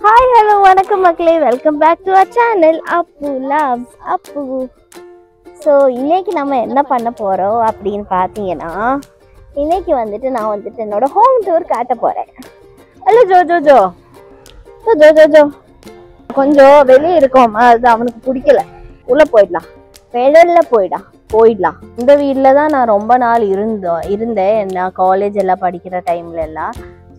Hi, hello, வணக்கம் மக்களே. Welcome back to our channel Appu loves Appu. So இன்னைக்கு நம்ம என்ன பண்ண போகிறோம் அப்படின்னு பார்த்தீங்கன்னா, இன்னைக்கு வந்துட்டு நான் வந்துட்டு என்னோட ஹோம் டூர் காட்ட போகிறேன். Hello Joe Joe Joe Joe Joe Joe Joe கொஞ்சம் வெளியே இருக்கோம், அது அவனுக்கு பிடிக்கல. உள்ளே போயிடலாம், வெளியில் போயிடலாம். இந்த வீட்டில் தான் நான் ரொம்ப நாள் இருந்தேன் நான் காலேஜ் எல்லாம் படிக்கிற டைம்ல எல்லாம்.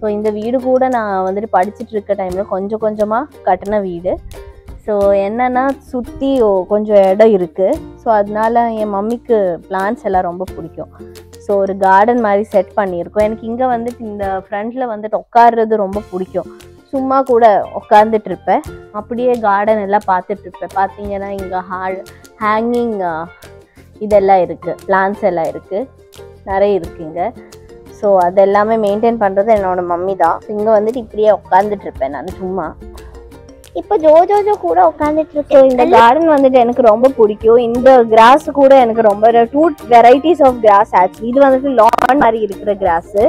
ஸோ இந்த வீடு கூட நான் வந்துட்டு படிச்சுட்டு இருக்க டைமில் கொஞ்சம் கொஞ்சமாக கட்டின வீடு. ஸோ என்னென்னா சுற்றி கொஞ்சம் இடம் இருக்குது. ஸோ அதனால என் மம்மிக்கு பிளான்ஸ் எல்லாம் ரொம்ப பிடிக்கும். ஸோ ஒரு கார்டன் மாதிரி செட் பண்ணியிருக்கோம். எனக்கு இங்கே வந்துட்டு இந்த ஃப்ரண்ட்டில் வந்துட்டு உட்காடுறது ரொம்ப பிடிக்கும். சும்மா கூட உட்காந்துட்டு இருப்பேன், அப்படியே கார்டன் எல்லாம் பார்த்துட்ருப்பேன். பார்த்தீங்கன்னா இங்கே ஹேங்கிங் இதெல்லாம் இருக்குது, பிளான்ஸ் எல்லாம் இருக்குது, நிறைய இருக்குங்க. ஸோ அது எல்லாமே மெயின்டைன் பண்ணுறது என்னோடய மம்மி தான். ஸோ இங்கே வந்துட்டு இப்படியே உட்காந்துட்டு இருப்பேன் நான் சும்மா. இப்போ ஜோ கூட உட்காந்துட்டு இருக்கேன். இந்த கார்டன் வந்துட்டு எனக்கு ரொம்ப பிடிக்கும். இந்த கிராஸ் கூட எனக்கு ரொம்ப 2 வெரைட்டிஸ் ஆஃப் கிராஸ் ஆச்சு. இது வந்துட்டு லான் மாதிரி இருக்கிற கிராஸு,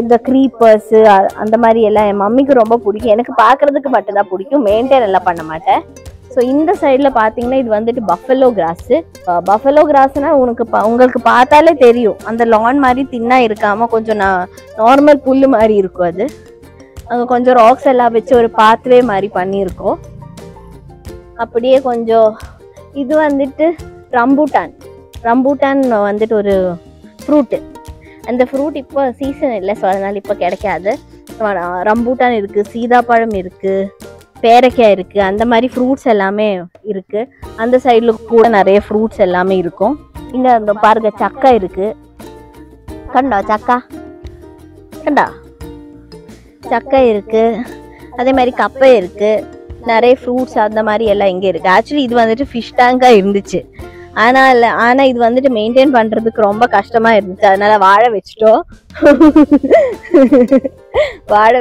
இந்த க்ரீப்பர்ஸு அந்த மாதிரி எல்லாம் என் மம்மிக்கு ரொம்ப பிடிக்கும். எனக்கு பார்க்குறதுக்கு மட்டும்தான் பிடிக்கும், மெயின்டைன் எல்லாம் பண்ண மாட்டேன். ஸோ இந்த சைடில் பார்த்தீங்கன்னா இது வந்துட்டு பஃபலோ கிராஸு. பஃபலோ கிராஸ்னால் உங்களுக்கு பார்த்தாலே தெரியும், அந்த லான் மாதிரி தின்னா இருக்காமல் கொஞ்சம் நார்மல் புல் மாதிரி இருக்கும். அது அங்கே கொஞ்சம் ராக்ஸ் எல்லாம் வச்சு ஒரு பாத்வே மாதிரி பண்ணியிருக்கோம். அப்படியே கொஞ்சம் இது வந்துட்டு ரம்பூட்டான் வந்துட்டு ஒரு ஃப்ரூட்டு. அந்த ஃப்ரூட் இப்போ சீசன் இல்லை, ஸோ அதனால் இப்போ கிடைக்காது. ரம்பூட்டான் இருக்குது, சீதாப்பழம் இருக்குது, பேரைக்காய் இருக்குது, அந்த மாதிரி ஃப்ரூட்ஸ் எல்லாமே இருக்குது. அந்த சைடில் கூட நிறைய ஃப்ரூட்ஸ் எல்லாமே இருக்கும். இங்கே அந்த பாருங்க சக்கா இருக்குது, கண்டா சக்கை இருக்குது, அதே மாதிரி கப்பை இருக்குது, நிறைய ஃப்ரூட்ஸ் அந்த மாதிரி எல்லாம் இங்கே இருக்குது. ஆக்சுவலி இது வந்துட்டு ஃபிஷ் டேங்காக இருந்துச்சு, ஆனால் இது வந்துட்டு மெயின்டைன் பண்ணுறதுக்கு ரொம்ப கஷ்டமாக இருந்துச்சு. அதனால் வாழை வச்சுட்டோம். வாழை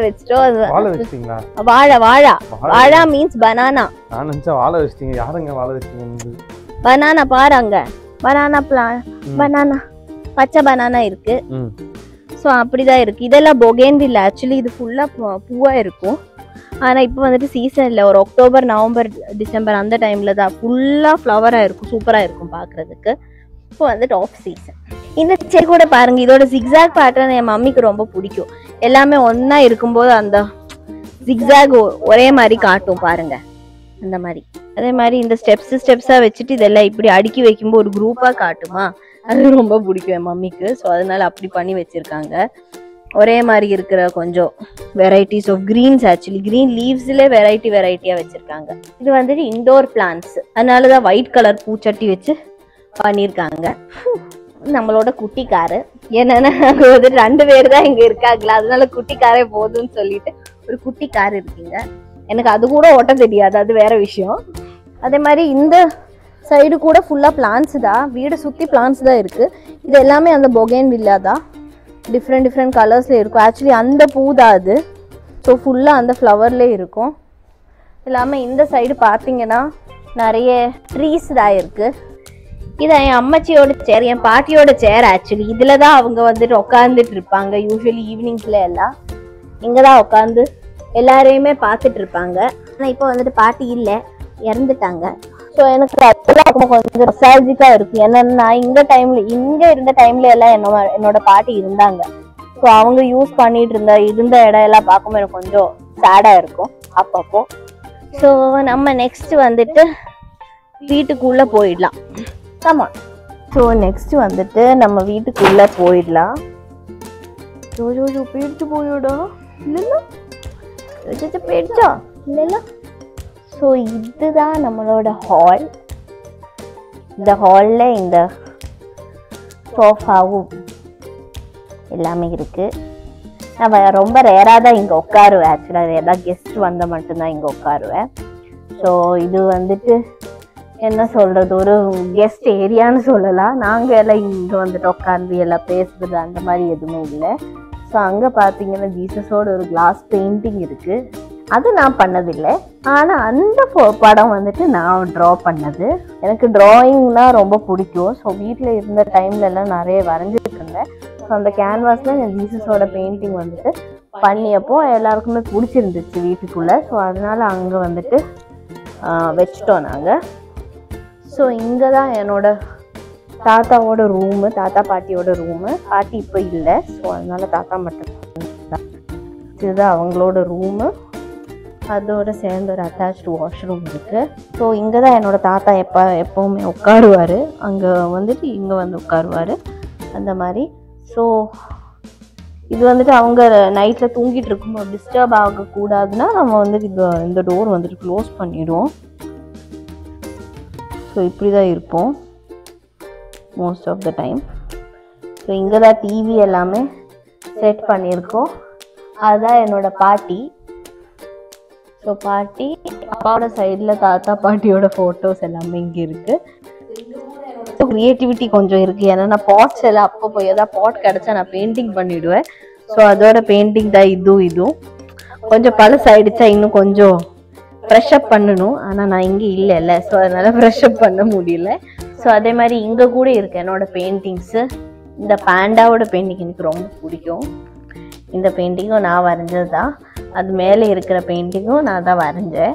மீன்ஸ் பனானா. பனானா பாருங்க, பனானா பச்சை பனானா இருக்கு. ஸோ அப்படிதான் இருக்கு. இதெல்லாம் பொகேன்வில்லா. ஆக்சுவலி இது ஃபுல்லா பூவா இருக்கும். ஆனா இப்போ வந்துட்டு சீசன் இல்லை, ஒரு அக்டோபர் நவம்பர் டிசம்பர் அந்த டைம்ல தான் ஃபுல்லா ஃப்ளவரா இருக்கும், சூப்பரா இருக்கும் பார்க்கறதுக்கு. இப்போ வந்துட்டு ஆஃப் சீசன். இந்த செடி கூட பாருங்க, இதோட ஜிக்ஸாக் பேட்டர்ன் என் மம்மிக்கு ரொம்ப பிடிக்கும். எல்லாமே ஒன்னா இருக்கும்போது அந்த ஜிக்ஸாக் ஒரே மாதிரி காட்டும் பாருங்க, அந்த மாதிரி. அதே மாதிரி இந்த ஸ்டெப்ஸா வச்சுட்டு இதெல்லாம் இப்படி அடுக்கி வைக்கும்போது ஒரு குரூப்பா காட்டுமா, அது ரொம்ப பிடிக்கும் என் மம்மிக்கு. ஸோ அதனால அப்படி பண்ணி வச்சிருக்காங்க. ஒரே மாதிரி இருக்கிற கொஞ்சம் varieties of greens. Actually green லீவ்ஸ்ல வெரைட்டியா வச்சிருக்காங்க. இது வந்துட்டு இண்டோர் பிளான்ட்ஸ், அதனாலதான் ஒயிட் கலர் பூச்சட்டி வச்சு பண்ணியிருக்காங்க. நம்மளோட குட்டி காரு, என்னன்னா அங்கே வந்துட்டு 2 பேர் தான் இங்க இருக்காங்களா, அதனால குட்டி காரே போதும்னு சொல்லிட்டு ஒரு குட்டி கார் இருக்குங்க. எனக்கு அது கூட ஓட்ட தெரியாது, அது வேற விஷயம். அதே மாதிரி இந்த சைடு கூட ஃபுல்லா பிளான்ஸ் தான், வீடு சுத்தி பிளான்ஸ் தான் இருக்கு. இது எல்லாமே அந்த பொகேன்வில்லா தான், டிஃப்ரெண்ட் கலர்ஸ்ல இருக்கும். ஆக்சுவலி அந்த பூ தான் அது. ஸோ ஃபுல்லா அந்த ஃப்ளவர்லேயே இருக்கும் எல்லாமே. இந்த சைடு பார்த்தீங்கன்னா நிறைய ட்ரீஸ் தான் இருக்கு. இது என் அம்மச்சியோட சேர், என் பாட்டியோட சேர். ஆக்சுவலி இதுல தான் அவங்க வந்துட்டு உட்காந்துட்டு இருப்பாங்க. யூஸ்வலி ஈவினிங்ஸ்ல எல்லாம் இங்கதான் உட்காந்து எல்லாரையுமே பார்த்துட்டு இருப்பாங்க. ஆனால் இப்போ வந்துட்டு பாட்டி இல்லை, இறந்துட்டாங்க. ஸோ எனக்கு அதெல்லாம் கொஞ்சம் நொஸ்டால்ஜிக்கா இருக்கு. என்னன்னா இங்க இருந்த டைம்ல எல்லாம் என்னோட பாட்டி இருந்தாங்க. ஸோ அவங்க யூஸ் பண்ணிட்டு இருந்த இடம் எல்லாம் பார்க்கும்போது எனக்கு கொஞ்சம் சேடா இருக்கும் அப்பப்போ. ஸோ நம்ம நெக்ஸ்ட் வந்துட்டு வீட்டுக்குள்ள போயிடலாம். ஆமா, ஸோ நெக்ஸ்ட் வந்துட்டு நம்ம வீட்டுக்குள்ள போயிடலாம். பேடிச்சு போயிடா இல்லைல்ல, பேடிச்சா இல்லைல்ல. ஸோ இதுதான் நம்மளோட ஹால். இந்த ஹாலில் இந்த சோஃபாவும் எல்லாமே இருக்கு. நான் ரொம்ப ரேராக தான் இங்கே உட்காருவேன். ஆக்சுவலாக ஏதாவது கெஸ்ட் வந்தால் மட்டும்தான் இங்கே உட்காருவேன். ஸோ இது வந்துட்டு என்ன சொல்கிறது, ஒரு கெஸ்ட் ஏரியான்னு சொல்லலாம். நாங்கள் எல்லாம் இங்கே வந்துட்டு உட்காந்து எல்லாம் பேசுறது அந்த மாதிரி எதுவுமே இல்லை. ஸோ அங்கே பார்த்தீங்கன்னா ஜீசஸோட ஒரு கிளாஸ் பெயிண்டிங் இருக்குது. அது நான் பண்ணதில்லை, ஆனால் அந்த படம் வந்துட்டு நான் ட்ரா பண்ணது. எனக்கு ட்ராயிங்னா ரொம்ப பிடிக்கும். ஸோ வீட்டில் இருந்த டைம்ல எல்லாம் நிறைய வரைஞ்சிட்டு இருந்தேன். ஸோ அந்த கேன்வாஸில் ஜீசஸோட பெயிண்டிங் வந்துட்டு பண்ணியப்போ எல்லாருக்குமே பிடிச்சிருந்துச்சு வீட்டுக்குள்ளே. ஸோ அதனால் அங்கே வந்துட்டு வச்சிட்டோம் நாங்கள். ஸோ இங்கே தான் என்னோட தாத்தாவோட ரூமு, தாத்தா பாட்டியோட ரூமு. பாட்டி இப்போ இல்லை, ஸோ அதனால தாத்தா மட்டும். இதுதான் அவங்களோட ரூமு. அதோட சேர்ந்து ஒரு அட்டாச்டு வாஷ்ரூம் இருக்குது. ஸோ இங்கே தான் என்னோட தாத்தா எப்போவுமே உட்காருவார். அங்கே வந்துட்டு இங்கே வந்து உட்காருவார் அந்த மாதிரி. ஸோ இது வந்துட்டு அவங்க நைட்டில் தூங்கிட்டு இருக்கும்போது டிஸ்டர்ப் ஆகக்கூடாதுன்னா நம்ம வந்துட்டு இந்த டோர் வந்துட்டு க்ளோஸ் பண்ணிடுவோம். ஸோ இப்படி தான் இருப்போம் most of the time. So இங்கே தான் டிவி எல்லாமே செட் பண்ணியிருக்கோம். அதுதான் என்னோட பாட்டி. ஸோ பாட்டி அப்பாவோட சைடில் தாத்தா பாட்டியோட ஃபோட்டோஸ் எல்லாமே இங்கே இருக்குது. ஸோ க்ரியேட்டிவிட்டி கொஞ்சம் இருக்குது. ஏன்னா நான் பாட்ஸ் எல்லாம் அப்போ எதாவது பாட் கிடச்சா நான் பெயிண்டிங் பண்ணிவிடுவேன். ஸோ அதோட பெயிண்டிங் தான் இதுவும் கொஞ்சம் பழசாயிடுச்சா இன்னும் கொஞ்சம் ஃப்ரெஷ்அப் பண்ணணும். ஆனால் நான் இங்கே இல்லைல்ல, ஸோ அதனால் ஃப்ரெஷ்அப் பண்ண முடியல. ஸோ அதே மாதிரி இங்கே கூட இருக்குது என்னோடய பெயிண்டிங்ஸு. இந்த பேண்டாவோட பெயிண்டிங் எனக்கு ரொம்ப பிடிக்கும். இந்த பெயிண்டிங்கும் நான் வரைஞ்சது தான். அது மேலே இருக்கிற பெயிண்டிங்கும் நான் தான் வரைஞ்சேன்.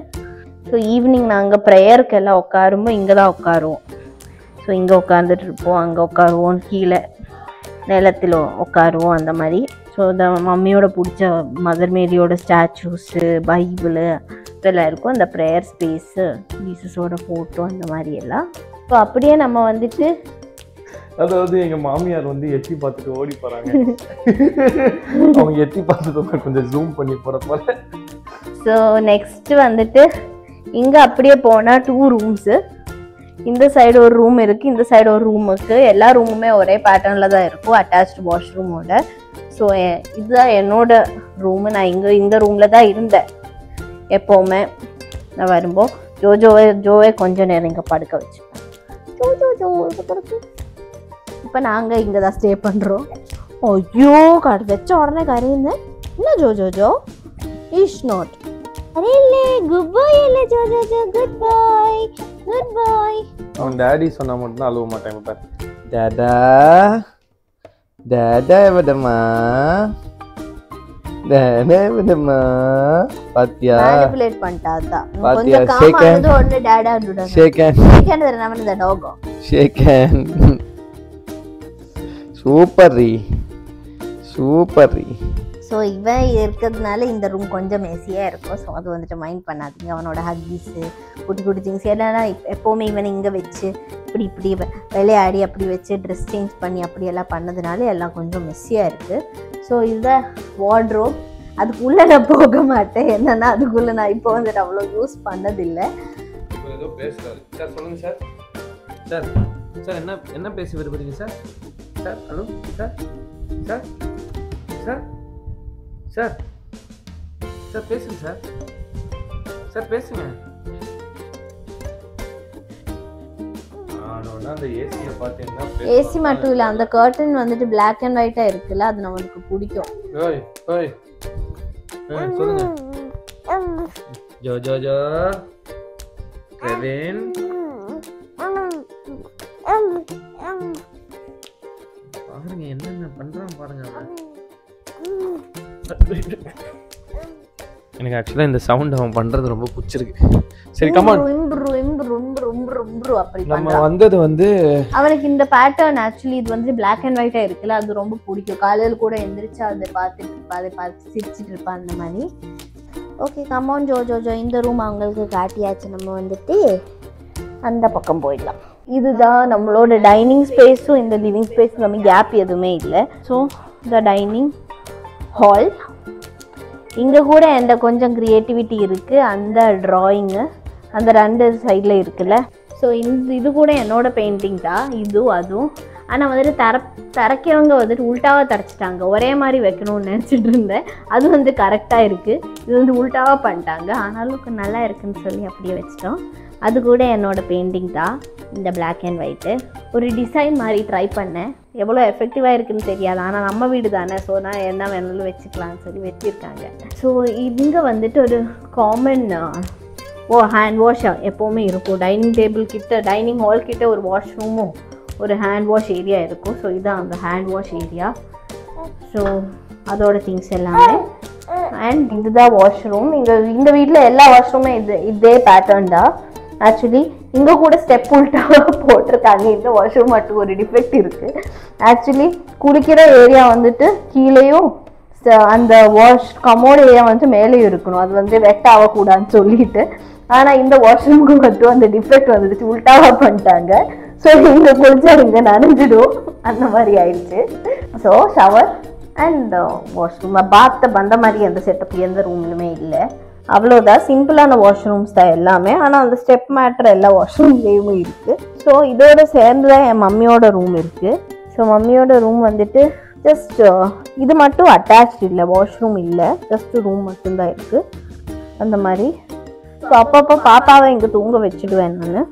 ஸோ ஈவினிங் நாங்கள் ப்ரேயருக்கு எல்லாம் உட்காரும்போது இங்கே தான் உட்காருவோம். ஸோ இங்கே உட்காந்துட்டு இருப்போம், அங்கே உட்காருவோம், கீழே நிலத்தில் உட்காருவோம் அந்த மாதிரி. ஸோ இந்த மம்மியோட பிடிச்ச மதர் மேரியோட ஸ்டாச்சூஸு, பைபிளு இதெல்லாம் இருக்கும். இந்த ப்ரேயர் ஸ்பேஸு, ஜீசஸோட ஃபோட்டோ அந்த மாதிரி எல்லாம். ஸோ அப்படியே நம்ம வந்துட்டு அதாவது எங்கள் மாமியார் வந்து எட்டி பார்த்துட்டு ஓடி போகிறாங்க. அவங்க எட்டி பார்த்துட்டு கொஞ்சம் ஜூம் பண்ணி போகிற போல. ஸோ நெக்ஸ்ட்டு வந்துட்டு இங்கே அப்படியே போனால் 2 ரூம்ஸு. இந்த சைடு ஒரு ரூம் இருக்குது, இந்த சைடு ஒரு ரூம் இருக்குது. எல்லா ரூமுமே ஒரே பேட்டர்னில் தான் இருக்கும், அட்டாச்டு வாஷ்ரூமோட. ஸோ இதுதான் என்னோட ரூமு. நான் இந்த ரூமில் தான் இருந்தேன் எப்போவுமே. நான் வரும்போது ஜோவே கொஞ்சம் நேரம் இங்கே படுக்க வச்சுப்பேன். இப்போ நாங்கள் இங்கே தான் ஸ்டே பண்ணுறோம். ஐயோ கடு வச்ச உடனே கரையுந்தேன். என்ன ஜோ இஸ் நாட். அரே இல்லை, குட் பாய் இல்லை ஜோ, குட் பாய். அவன் டேடி சொன்னா மட்டும் தான் அழுவ மாட்டாங்க பாரு. டேடா எவடமா பாத்தியா மேனிபுலேட் பண்ணிட்டாதா. கொஞ்சம் காமா வந்து உடனே டேடா டுடா. ஷேக் ஹேண்ட் நம்ம இந்த டாகோ. Shake hand. சூப்பர் ரீ. ஸோ இவன் இருக்கிறதுனால இந்த ரூம் கொஞ்சம் மெஸியாக இருக்கும். ஸோ அது வந்துட்டு மைண்ட் பண்ணாதீங்க. அவனோட ஹக்கீஸு, குட்டி திங்ஸ் என்னன்னா எப்போவுமே இவனை இங்கே வச்சு இப்படி விளையாடி அப்படி வச்சு ட்ரெஸ் சேஞ்ச் பண்ணி அப்படியெல்லாம் பண்ணதுனால எல்லாம் கொஞ்சம் மெஸ்ஸியாக இருக்குது. ஸோ இதுதான் வார்ட்ரோப். அதுக்குள்ளே நான் போக மாட்டேன். என்னன்னா அதுக்குள்ளே நான் இப்போ வந்துட்டு அவ்வளோ யூஸ் பண்ணதில்லை. ஏதோ பேசுறாரு சார். சொல்லுங்க சார். சார் என்ன பேசி விரும்புறீங்க சார்? Sir hello sir. பேசுங்க சார். பேசுங்க. அந்த ஏசியை பார்த்தீங்கன்னா ஏசி மட்டும் இல்லை, அந்த கர்டன் வந்துட்டு பிளாக் அண்ட் ஒயிட்டாக இருக்குல்ல, அது நமக்கு பிடிக்கும். சொல்லுங்க. ஜோ கெவின் பாருங்க என்னென்ன பண்றான் பாருங்க. எனக்கு ஆக்சுவலா இந்த சவுண்ட் அவன் பண்றது ரொம்ப பிடிச்சிருக்கு. சரி கம் ஆன். அப்படி நம்ம வந்தது வந்து அவனுக்கு இந்த பேட்டர்ன் ஆக்சுவலி இது வந்து பிளாக் அண்ட் ஒயிட்டா இருக்குல்ல, அது ரொம்ப பிடிக்கும். காலையில் கூட எந்திரிச்சு அதை பார்த்து சிரிச்சிட்டு இருப்பான் அந்த மாதிரி. Okay come on Joe. இந்த ரூம் அவங்களுக்கு காட்டியாச்சு. நம்ம வந்துட்டு அந்த பக்கம் போயிடலாம். இதுதான் நம்மளோட டைனிங் ஸ்பேஸும் இந்த லிவிங் ஸ்பேஸும் நம்ம கேப் எதுவுமே இல்லை. ஸோ இந்த டைனிங் ஹால். இங்கே கூட எந்த கொஞ்சம் க்ரியேட்டிவிட்டி இருக்குது. அந்த ட்ராயிங்கு அந்த 2 சைடில் இருக்குல்ல. ஸோ இது கூட என்னோட பெயிண்டிங் தான், அதுவும். ஆனால் வந்துட்டு தரைக்கவங்க வந்துட்டு உல்ட்டாவாக தரைச்சிட்டாங்க. ஒரே மாதிரி வைக்கணும்னு நினச்சிட்டு இருந்தேன். அது வந்து கரெக்டாக இருக்குது. இது வந்து உல்ட்டாவாக பண்ணிட்டாங்க. ஆனாலும் நல்லா இருக்குன்னு சொல்லி அப்படியே வச்சிட்டோம். அது கூட என்னோட பெயிண்டிங் தான், இந்த பிளாக் அண்ட் ஒயிட்டு. ஒரு டிசைன் மாதிரி ட்ரை பண்ணேன். எவ்வளோ எஃபெக்டிவாக இருக்குதுன்னு தெரியாது. ஆனால் நம்ம வீடு தானே, ஸோ நான் என்ன வேணாலும் வச்சுக்கலான்னு சொல்லி வச்சுருக்காங்க. ஸோ இங்கே வந்துட்டு ஒரு காமன் ஹேண்ட் வாஷ் எப்போவுமே இருக்கும். டைனிங் டேபிள் கிட்ட, டைனிங் ஹால் கிட்ட ஒரு வாஷ்ரூமும் ஒரு ஹேண்ட் வாஷ் ஏரியா இருக்கும். ஸோ இதுதான் அந்த ஹேண்ட் வாஷ் ஏரியா. ஸோ அதோட திங்ஸ் எல்லாமே அண்ட் இதுதான் வாஷ்ரூம். இந்த வீட்டில் எல்லா வாஷ்ரூமே இதே பேட்டர்ன் தான். ஆக்சுவலி இங்கே கூட ஸ்டெப் உள்டாக போட்டிருக்காங்க. இந்த வாஷ்ரூம் மட்டும் ஒரு டிஃபெக்ட் இருக்குது. ஆக்சுவலி குளிக்கிற ஏரியா வந்துட்டு கீழேயும் அந்த கமோட் ஏரியா வந்து மேலேயும் இருக்கணும். அது வந்து வெட் ஆகக்கூடாதுன்னு சொல்லிட்டு, ஆனால் இந்த வாஷ்ரூமுக்கு மட்டும் அந்த டிஃபெக்ட் வந்துடுச்சு, உள்டாவாக பண்ணிட்டாங்க. ஸோ இங்கே குளிச்சா இங்கே நனைஞ்சிடும், அந்த மாதிரி ஆயிடுச்சு. So shower and washroom, bathtub அந்த மாதிரி அந்த செட்டப் எந்த ரூம்லுமே இல்லை. அவ்வளோதான், சிம்பிளான வாஷ்ரூம்ஸ் தான் எல்லாமே. ஆனால் அந்த ஸ்டெப் மேட்டர் எல்லா வாஷ்ரூம்லேயும் இருக்குது. ஸோ இதோட சேர்ந்து தான் என் மம்மியோட ரூம் இருக்குது. ஸோ மம்மியோட ரூம் வந்துட்டு ஜஸ்ட் இது மட்டும் அட்டாச்ட் இல்லை, வாஷ்ரூம் இல்லை, ஜஸ்ட் ரூம் மட்டும்தான் இருக்குது அந்த மாதிரி. ஸோ அப்பப்போ பாப்பாவை இங்கே தூங்க வச்சுடுவேன் நான்.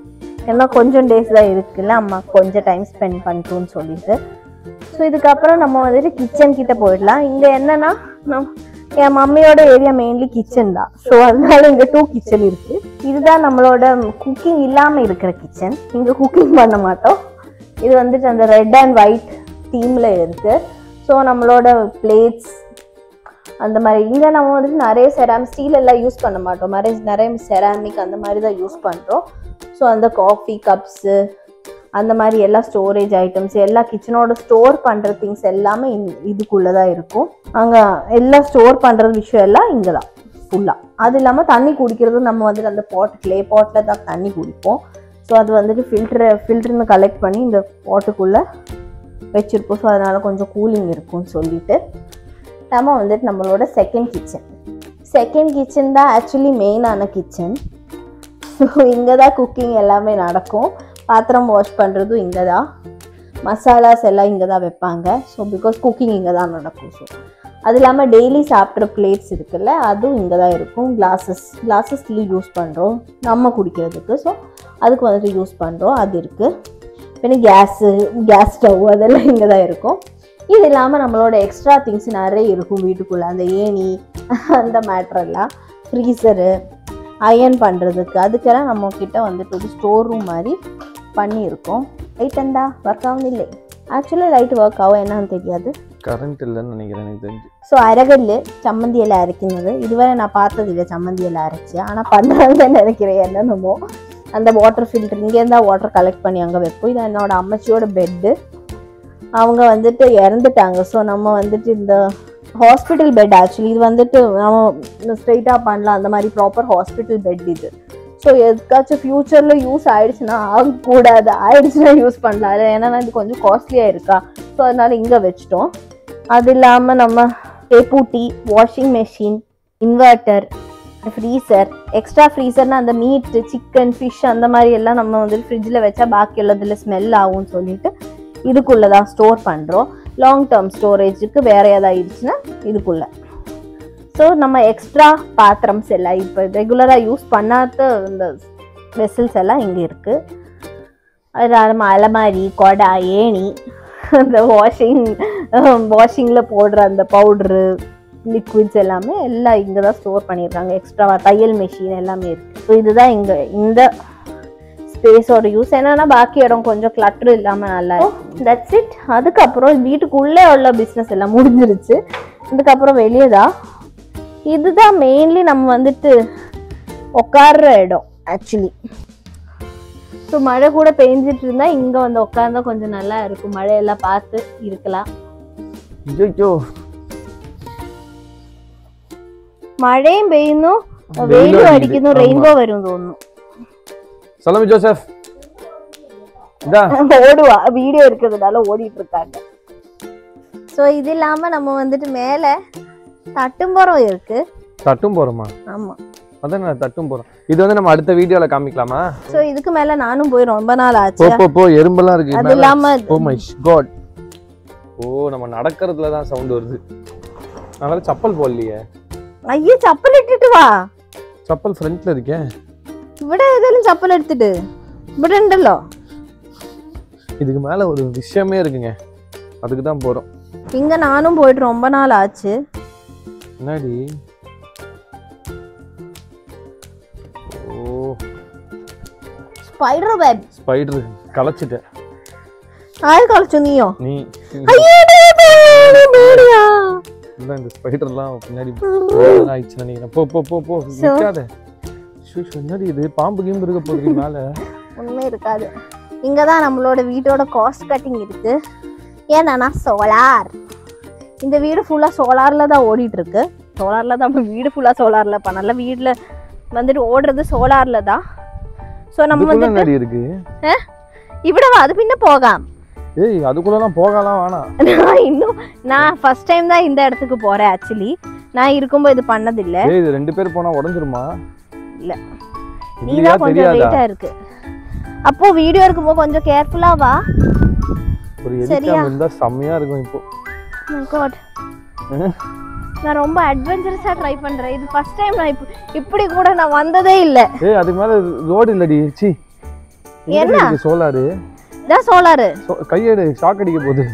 ஏன்னா கொஞ்சம் டேஸ் தான் இருக்குல்ல, அம்மா கொஞ்சம் டைம் ஸ்பெண்ட் பண்ணிட்டோன்னு சொல்லிட்டு. ஸோ இதுக்கப்புறம் நம்ம வந்துட்டு கிச்சன் கிட்ட போயிடலாம். இங்கே என்னன்னா என் மம்மியோட ஏரியா மெயின்லி கிச்சன் தான். ஸோ அதனால இங்கே 2 கிச்சன் இருக்கு. இதுதான் நம்மளோட குக்கிங் இல்லாமல் இருக்கிற கிச்சன். இங்கே குக்கிங் பண்ண மாட்டோம். இது வந்துட்டு அந்த ரெட் அண்ட் ஒயிட் தீம்ல இருக்கு. ஸோ நம்மளோட பிளேட்ஸ் அந்த மாதிரி இங்கே நம்ம வந்துட்டு நிறைய ஸ்டீல் எல்லாம் யூஸ் பண்ண மாட்டோம். நிறைய செராமிக் அந்த மாதிரி தான் யூஸ் பண்ணுறோம். ஸோ அந்த காஃபி கப்ஸு அந்த மாதிரி எல்லா ஸ்டோரேஜ் ஐட்டம்ஸ் எல்லா கிச்சனோட ஸ்டோர் பண்ணுற திங்ஸ் எல்லாமே இதுக்குள்ளே தான் இருக்கும். அங்கே எல்லாம் ஸ்டோர் பண்ணுற விஷயம் எல்லாம் இங்கே தான் ஃபுல்லாக. அது இல்லாமல் தண்ணி குடிக்கிறது நம்ம வந்துட்டு அந்த கிளே பாட்டில் தான் தண்ணி குடிப்போம். ஸோ அது வந்துட்டு ஃபில்டர்னு கலெக்ட் பண்ணி இந்த பாட்டுக்குள்ளே வச்சுருப்போம். ஸோ அதனால் கொஞ்சம் கூலிங் இருக்கும்னு சொல்லிட்டு நம்ம வந்துட்டு நம்மளோட செகண்ட் கிச்சன் தான் ஆக்சுவலி மெயினான கிச்சன். ஸோ இங்கே தான் குக்கிங் எல்லாமே நடக்கும். பாத்திரம் வாஷ் பண்ணுறதும் இங்கே தான், மசாலாஸ் எல்லாம் இங்கே தான் வைப்பாங்க. ஸோ பிகாஸ் குக்கிங் இங்கே தான் நடக்கும். ஸோ அது இல்லாமல் டெய்லி சாப்பிட்ற பிளேட்ஸ் இருக்குல்ல, அதுவும் இங்கே தான் இருக்கும். கிளாஸஸ்லேயே யூஸ் பண்ணுறோம் நம்ம குடிக்கிறதுக்கு. ஸோ அதுக்கு வந்துட்டு யூஸ் பண்ணுறோம், அது இருக்குது. பின்ன கேஸ் ஸ்டவ் அதெல்லாம் இங்கே தான் இருக்கும். இது இல்லாமல் நம்மளோட எக்ஸ்ட்ரா திங்ஸ் நிறைய இருக்கும் வீட்டுக்குள்ளே. அந்த ஏணி அந்த மேட்ரெல்லாம், ஃப்ரீசரு, அயர்ன் பண்ணுறதுக்கு, அதுக்கெல்லாம் நம்மக்கிட்ட வந்துட்டு ஒரு ஸ்டோர் ரூம் மாதிரி பண்ணியிருக்கோம். லைட் இருந்தா ஒர்க் ஆகும் இல்லை. ஆக்சுவலாக லைட் ஒர்க் ஆகும், என்னன்னு தெரியாது, கரண்ட் இல்லைன்னு நினைக்கிறேன் எனக்கு தெரிஞ்சு. ஸோ அரைகல் சம்மந்தி எல்லாம் அரைக்கிறது இதுவரை நான் பார்த்ததில்லை, சம்மந்தி எல்லாம் அரைச்சி. ஆனால் பண்ணுறாங்கன்னு நினைக்கிறேன். என்னென்னமோ அந்த வாட்டர் ஃபில்டர் இங்கேருந்தா வாட்டர் கலெக்ட் பண்ணி அங்கே வைப்போம். இது என்னோட அம்மச்சியோட பெட்டு. அவங்க வந்துட்டு இறந்துட்டாங்க. ஸோ நம்ம வந்துட்டு இந்த ஹாஸ்பிட்டல் பெட், ஆக்சுவலி இது வந்துட்டு நம்ம ஸ்ட்ரெயிட்டாக பண்ணலாம், அந்த மாதிரி ப்ராப்பர் ஹாஸ்பிட்டல் பெட் இது. ஸோ எதுக்காச்சும் ஃப்யூச்சரில் யூஸ் ஆகிடுச்சுன்னா ஆகக்கூடாது, ஆயிடுச்சுன்னா யூஸ் பண்ணலாம். ஏன்னா இது கொஞ்சம் காஸ்ட்லியாக இருக்கா. ஸோ அதனால இங்கே வச்சிட்டோம். அது இல்லாமல் நம்ம டேப்பூட்டி, washing machine, inverter, freezer, extra ஃப்ரீசர்னால் அந்த மீட்டு, சிக்கன், ஃபிஷ் அந்த மாதிரி எல்லாம் நம்ம வந்துட்டு ஃப்ரிட்ஜில் வச்சா பாக்கி உள்ளதில் ஸ்மெல் ஆகும்னு சொல்லிட்டு இதுக்குள்ளே தான் ஸ்டோர் பண்ணுறோம். லாங் டேர்ம் ஸ்டோரேஜுக்கு வேறு ஏதாவது ஆயிடுச்சுன்னா இதுக்குள்ளே. ஸோ நம்ம எக்ஸ்ட்ரா பாத்திரம்ஸ் எல்லாம் இப்போ ரெகுலராக யூஸ் பண்ணாத இந்த வெசல்ஸ் எல்லாம் இங்கே இருக்குது. அது நம்ம அலமாரி, கொடை, ஏணி, அந்த வாஷிங்கில் போடுற அந்த பவுட்ரு, லிக்விட்ஸ் எல்லாமே எல்லாம் இங்கே தான் ஸ்டோர் பண்ணியிருக்காங்க. எக்ஸ்ட்ராவாக தையல் மெஷின் எல்லாமே இருக்குது. ஸோ இதுதான் இங்கே இந்த ஸ்பேஸோட யூஸ். என்னன்னா பாக்கி இடம் கொஞ்சம் கிளட்டர் இல்லாமல் நல்லா இருக்கும். That's it. அதுக்கப்புறம் வீட்டுக்குள்ளே உள்ள பிஸ்னஸ் எல்லாம் முடிஞ்சிருச்சு. இதுக்கப்புறம் வெளியே தான். இதுதான் மெயின்லி நம்ம வந்துட்டு உட்கார்ற இடம் ஆக்சுவலி. ஸோ மழை கூட பெஞ்சிட்டு இருந்தா இங்கே வந்து உட்கார்ந்தா கொஞ்சம் நல்லா இருக்கும். மழையெல்லாம் பார்த்து இருக்கலாம். மழையும் பெய்யுന്നു, വെയിലും അടിക്കുന്നു, റെയിൻബോ വരും തോന്നുന്നു. சலமி ஜோசப் ஓடுவா, வீடியோ இருக்கிறதுனால ஓடிட்டு இருக்காங்க. ஸோ இது இல்லாம நம்ம வந்துட்டு மேல தட்டும்போரம் இருக்கு. தட்டும்போரமா? ஆமா, அதான் தட்டும்போரம். இது வந்து நம்ம அடுத்த வீடியோல காமிக்கலாமா? ஸோ இதுக்கு மேல நானும் போய் ரொம்ப நாள் ஆச்சு. போ எறும்பெல்லாம் இருக்கு. அது இல்லாம ஓ மை காட், ஓ நம்ம நடக்கிறதுல தான் சவுண்ட் வருது. அதனால செப்பல் போடலையே. ஐயோ செப்பல் இட்டுட்டு வா. செப்பல் ஃப்ரண்ட்ல இருக்கே. ഇവിടെ ഏതായാലും ചപ്പൽ എടുത്തിട്ട് ഇവിടെ ഉണ്ടല്ലോ. இதுக்கு மேல ஒரு விஷயமே இருக்குங்க, அதுக்கு தான் போறோம். இங்க நானும் போயிட்டு ரொம்ப நாள் ஆச்சு. என்னடி? ஓ ஸ்பைடர் வெப். ஸ்பைடர் கலச்சிட்ட. ஆள் கலச்சு நீயோ? நீ. ஐயோ பேடியா. இல்ல இந்த ஸ்பைடர்லாம் பின்னாடி ஆயிடுச்சு நினைக்கிறேன். போ போ போ போ நிக்காத. என்னடி இது பாம்பு கீம்பு இருக்க போகுது மேல? ஒண்ணுமே இருக்காது. இங்கதான் நம்மளோட வீட்டோட காஸ்ட் கட்டிங் இருக்கு. ஏன்னா சோலார். இந்த வீடு ஃபுல்லா சோலார்ல தான் ஓடிட்டு இருக்கு. சோலார்ல தான் வீடு ஃபுல்லா சோலார்ல பண்ணல. வீட்டுல வந்துட்டு ஓடுறது சோலார்ல தான். ஸோ நம்ம வந்து இருக்கு இவ்வளவா அது பின்ன போகாம். ஏய் அதுக்குள்ளலாம் போகலாம் வேணாம். நான் ஃபர்ஸ்ட் டைம் தான் இந்த இடத்துக்கு போறேன். ஆக்சுவலி நான் இருக்கும்போது இது பண்ணதில்லை. ஏய் இது 2 பேர் போனா உடைஞ்சிருமா? இல்ல நீதான் கொஞ்சம் வெயிட்டா இருக்கு. அப்போ வீடியோ இருக்கும்போது கொஞ்சம் கேர்ஃபுல்லா வா. ஒரு எலிகாம் இருந்தா செம்மையா இருக்கும் இப்போ. My god. நான் ரொம்ப அட்வென்ச்சரஸா ட்ரை பண்றேன். இது ஃபர்ஸ்ட் டைம் நான் இப்படி கூட நான் வந்ததே இல்ல. ஏய் அதுக்கு மேல ரோட் இல்லடி. சி என்ன சோலார்? இதான் சோலார். கையெடு ஷாக் அடிக்க போகுது.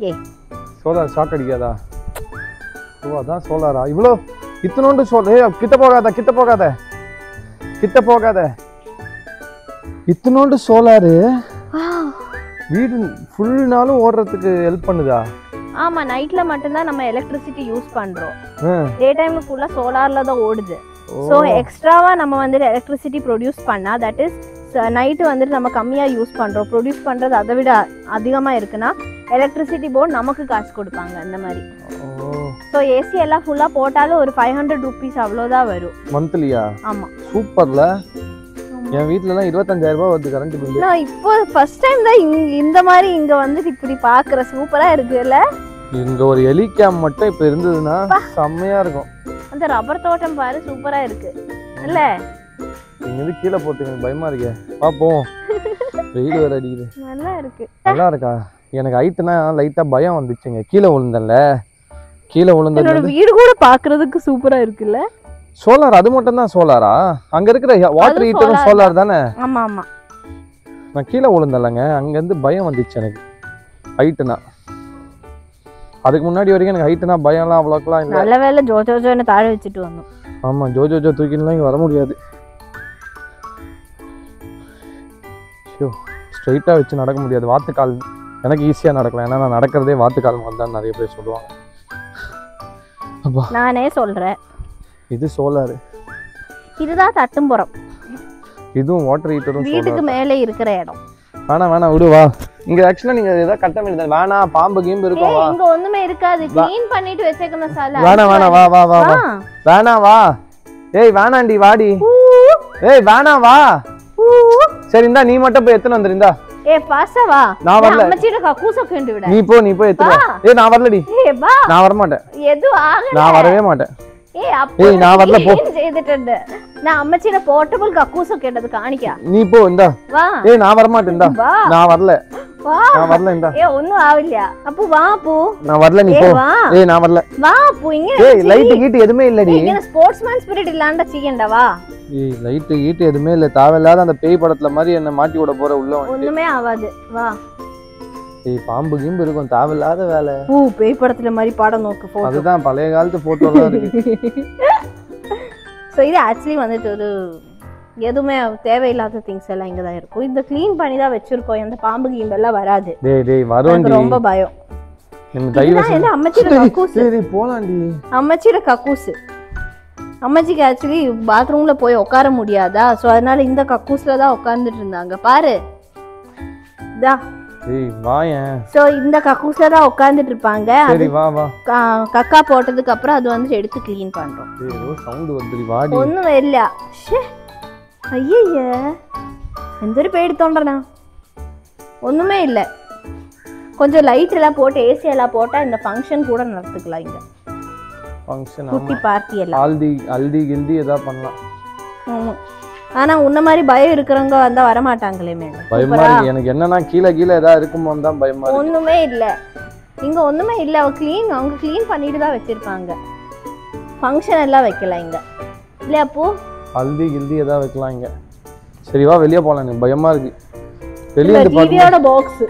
ஏய் சோலார் ஷாக் அடிக்காதா? ஓ அதான் சோலாரா? இவ்வளோ இத்தனோண்டு சோலார். ஏய் கிட்ட போகாத கிட்ட போகாத கிட்ட போகாத. இத்தனோண்டு சோலார் வீடு ஃபுல் நாளும் ஓடுறதுக்கு ஹெல்ப் பண்ணுதா? ஆமா நைட்ல மட்டும் தான் நம்ம எலக்ட்ரிசிட்டி யூஸ் பண்றோம். டே டைம்ல ஃபுல்லா சோலார்ல தான் ஓடுது. சோ எக்ஸ்ட்ராவா நம்ம வந்து எலக்ட்ரிசிட்டி ப்ரொடியூஸ் பண்ணா தட் இஸ் நைட்டு வந்துட்டு நம்ம கம்மியா யூஸ் பண்றோம். ப்ரொடியூஸ் பண்றது அதை விட அதிகமா இருக்குன்னா எலக்ட்ரிசிட்டி போர்டு நமக்கு காசு கொடுப்பாங்க அந்த மாதிரி. ஸோ ஏசி எல்லாம் ஃபுல்லா போட்டாலும் ஒரு 500 rupees அவ்வளோதான் வரும் மந்த்லியா. ஆமா சூப்பர்ல. என் வீட்லலாம் 25,000 ரூபாய் வருது கரண்ட் பில். நான் இப்போ ஃபர்ஸ்ட் டைம் தான் இந்த மாதிரி இங்க வந்து இப்படி பாக்குற. சூப்பரா இருக்குல்ல. இங்க ஒரு எலிகாம் மட்டும் இப்ப இருந்ததுன்னா செம்மையா இருக்கும். அந்த ரப்பர் தோட்டம் பாரு சூப்பரா இருக்கு இல்ல? இங்க இருந்து கீழே போறதுக்கு எனக்கு பயமா இருக்கே. பாப்போம். வெயில் வேற அடிக்குது. நல்லா இருக்கு. நல்லா இருக்கா? எனக்கு ஹைட்னா லைட்டா பயம் வந்துச்சுங்க. கீழே விழுந்தல்ல. கீழே விழுந்தது வீடு கூட பாக்குறதுக்கு சூப்பரா இருக்குல்ல. சோலார் அது மட்டும் தான் சோலாரா? அங்க இருக்கிற வாட்டர் ஹீட்டரும் சோலார் தானே? ஆமா ஆமா. நான் கீழே விழுந்தல்லங்க. அங்க இருந்து பயம் வந்துச்சு எனக்கு ஹைட்னா. அதுக்கு முன்னாடி வரைக்கும் எனக்கு ஹைட்னா பயம்லாம் அவ்வளோக்கெல்லாம் இல்லை. நல்ல வேலை ஜோஜோஜோன்னு தாழ வச்சுட்டு வந்தோம். ஆமா ஜோஜோஜோ தூக்கிலாம் இங்கே வர முடியாது. ஷோ ஸ்ட்ரைட்டா வச்சு நடக்க முடியாது. வாத்துக்கால் எனக்கு ஈஸியா நடக்கலாம். ஏன்னா நான் நடக்கிறதே வாத்துக்கால் மாதிரி தான் நிறைய பேர் சொல்லுவாங்க. நானே சொல்றேன். இது சோலார். இதுதான் தட்டும்புறம். இதுவும் வாட்டர் ஹீட்டரும் வீட்டுக்கு மேலே இருக்கிற இடம். வேணா விடு வா. இங்க ஆக்சுவலா நீங்க ஏதோ கட்ட வேண்டியது. வேணா பாம்பு கீம்பு இருக்கும். வா இங்க ஒண்ணுமே இருக்காது. க்ளீன் பண்ணிட்டு வெச்சேக்கன சால. வேணா வா வா வா வா. வேணா வா. ஏய் வேணாண்டி வாடி. ஏய் வேணா வா. சரி இந்தா நீ மட்டும் போய் எத்தனை வந்துருந்தா. ஏய் பாசா வா. நான் வரல. அம்மச்சிட கக்கூச கேண்டு விட. நீ போய் எத்தனை வா. ஏய் நான் வரலடி. ஏய் வா. நான் வர மாட்டேன். எது ஆகல. நான் வரவே மாட்டேன். ஏய் நான் வரல போ. செய்துட்டேன். நான் அம்மச்சிட போர்ட்டபிள் கக்கூச கேட்டது காணிக்கா. நீ போ இந்தா. வா. ஏய் நான் வர மாட்டேன் இந்தா. நான் வரல. வா. நான் வரல இந்தா. ஏய் ஒண்ணும் ஆவில்லையா? அப்போ வா போ. நான் வரல நீ போ. ஏய் நான் வரல. வா போ இங்க. ஏய் லைட் கீட் எதுமே இல்லடி. இங்க ஸ்போர்ட்ஸ்மேன் ஸ்பிரிட் இல்லண்டா சீயண்டா வா. ஏய் லைட் கீட் எதுமே இல்ல. தேவையில்லாத அந்த பேய் படத்துல மாதிரி என்ன மாட்டி விட போற உள்ள வந்து. ஒண்ணுமே ஆகாது வா. ஏய் பாம்பு கீம்பு இருக்கும். தேவையில்லாத வேலை. பேய் படத்துல மாதிரி படம் நோக்கு போட்டோ. அதுதான் பழைய காலத்து போட்டோலாம் இருக்கு. சோ இது ஆக்சுவலி வந்துட்டு ஒரு எதுவுமே தேவையில்லாத திங்ஸ் எல்லாம் இங்க தான் இருக்கும். இந்த க்ளீன் பண்ணி தான் வச்சிருக்கோம். எந்த பாம்பு கீம்பு எல்லாம் வராது. டேய் வரும்டி. ரொம்ப பயம். நம்ம தைவ என்ன அம்மச்சிட கக்கூஸ். டேய் போலாம்டி. அம்மச்சிட கக்கூஸ். அம்மச்சிக்கு ஆக்சுவலி பாத்ரூம்ல போய் உட்கார முடியாதா? சோ அதனால இந்த கக்கூஸ்ல தான் உட்கார்ந்துட்டு இருந்தாங்க. பாரு இதா. ஏய் வாயேன். சோ இந்த கக்கூஸ்ல தான் உட்கார்ந்துட்டு இருப்பாங்க. சரி வா வா. கக்கா போட்டதுக்கு அப்புறம் அது வந்து எடுத்து க்ளீன் பண்றோம். ஏய் ஏதோ சவுண்ட் வருதுடி வாடி. ஒண்ணும் இல்ல. ஷே ஐயே எந்தொரு பேடி தோன்றனா. ஒண்ணுமே இல்ல. கொஞ்சம் லைட் எல்லாம் போட்டு ஏசி எல்லாம் போட்டா இந்த ஃபங்க்ஷன் கூட நடத்துக்கலாம். இங்க ஃபங்க்ஷன் குட்டி பார்ட்டி எல்லாம் ஹல்தி கில்தி ஏதா பண்ணலாம். ஆனா உன்ன மாதிரி பயம் இருக்கிறவங்க வந்தா வர மாட்டாங்களே. மேல பயமா இருக்கு எனக்கு. என்னன்னா கீழ ஏதா இருக்குமோ தான் பயமா இருக்கு. ஒண்ணுமே இல்ல. இங்க ஒண்ணுமே இல்ல. அவங்க க்ளீன் பண்ணிட்டு தான் வச்சிருப்பாங்க. ஃபங்க்ஷன் எல்லாம் வைக்கலாம் இங்க இல்ல. அப்போ ஹல்தி கில்தி ஏதா வைக்கலாம் இங்க. சரி வா வெளிய போலாம். எனக்கு பயமா இருக்கு. வெளிய இந்த டிவியோட பாக்ஸ்.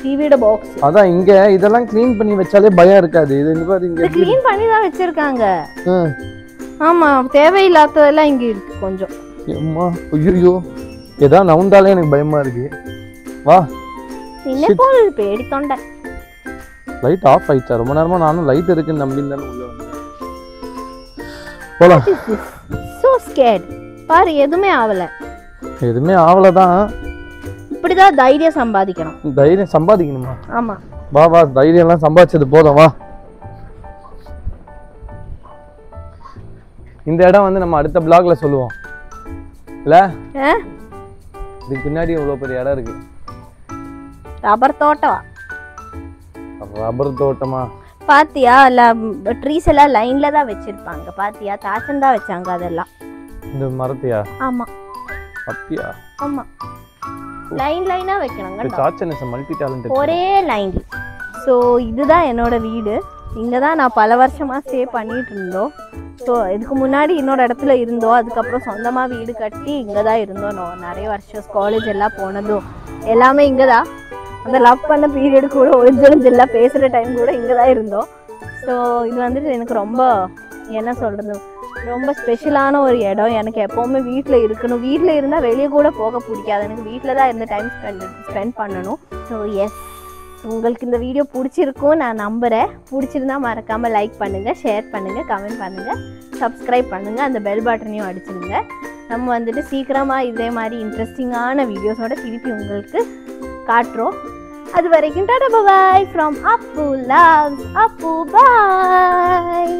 டிவியோட பாக்ஸ். அதான் இங்க இதெல்லாம் க்ளீன் பண்ணி வச்சாலே பயம் இருக்காது. இது பாரு இங்க க்ளீன் பண்ணி தான் வச்சிருக்காங்க. ஆமா தேவையில்லாததெல்லாம் இங்க இருக்கு கொஞ்சம். அம்மா ஐயோ ஏதா நவுண்டாலே எனக்கு பயமா இருக்கு. வா என்ன போல பேடி தொண்டை. லைட் ஆஃப் ஆயிடுச்சா? ரொம்ப நேரமா நானும் லைட் இருக்குன்னு நம்பின்னு தானே உள்ள வந்தேன். போலாம். so scared. பாரு எதுவுமே ஆகல. எதுவுமே ஆகலதான். இப்படிதான் தைரியம் சம்பாதிக்கணும். தைரியம் சம்பாதிக்கணுமா? ஆமா. வா வா, தைரியம் எல்லாம் சம்பாதிச்சது போதும் வா. இந்த இடம் வந்து நம்ம அடுத்த பிளாக்ல சொல்லுவோம் இல்ல? இதுக்கு பின்னாடி இவ்வளவு பெரிய இடம் இருக்கு. ரப்பர் தோட்டம். ரப்பர் தோட்டமா? பாத்தியா? ட்ரீஸ் எல்லாம் லைன்ல தான் வச்சிருப்பாங்க. பாத்தியா? தாச்சன் தான் வச்சாங்க அதெல்லாம். இந்த மரத்தையா? ஆமா. அப்படியா? ஆமா. லைனா வைக்கணுங்க. தாச்சன் இஸ் மல்டி டேலண்டட். ஒரே லைன். ஸோ இதுதான் என்னோட வீடு. இங்கே தான் நான் பல வருஷமாக ஸ்டே பண்ணிட்டு இருந்தோம். ஸோ இதுக்கு முன்னாடி இன்னொரு இடத்துல இருந்தோம். அதுக்கப்புறம் சொந்தமாக வீடு கட்டி இங்கே தான் இருந்தோம். நிறைய வருஷம் காலேஜ் எல்லாம் போனதும் எல்லாமே இங்கே தான். அந்த லவ் பண்ண பீரியடு கூட ஒரிஜினல் பேசுகிற டைம் கூட இங்கே தான் இருந்தோம். ஸோ இது வந்துட்டு எனக்கு ரொம்ப என்ன சொல்கிறது, ரொம்ப ஸ்பெஷலான ஒரு இடம். எனக்கு எப்போவுமே வீட்டில் இருக்கணும். வீட்டில் இருந்தால் வெளியே கூட போக பிடிக்காது. எனக்கு வீட்டில் தான் இருந்து டைம் ஸ்பெண்ட் பண்ணணும். ஸோ எஸ், உங்களுக்கு இந்த வீடியோ பிடிச்சிருக்கும் நான் நம்புகிறேன். பிடிச்சிருந்தா மறக்காமல் லைக் பண்ணுங்கள், ஷேர் பண்ணுங்கள், கமெண்ட் பண்ணுங்கள், சப்ஸ்கிரைப் பண்ணுங்கள், அந்த பெல் பட்டனையும் அடிச்சிடுங்க. நம்ம வந்துட்டு சீக்கிரமாக இதே மாதிரி இன்ட்ரெஸ்டிங்கான வீடியோஸோட திருப்பி உங்களுக்கு காட்டுறோம். அது வரைக்கும் tata bye from Appu loves Appu bye.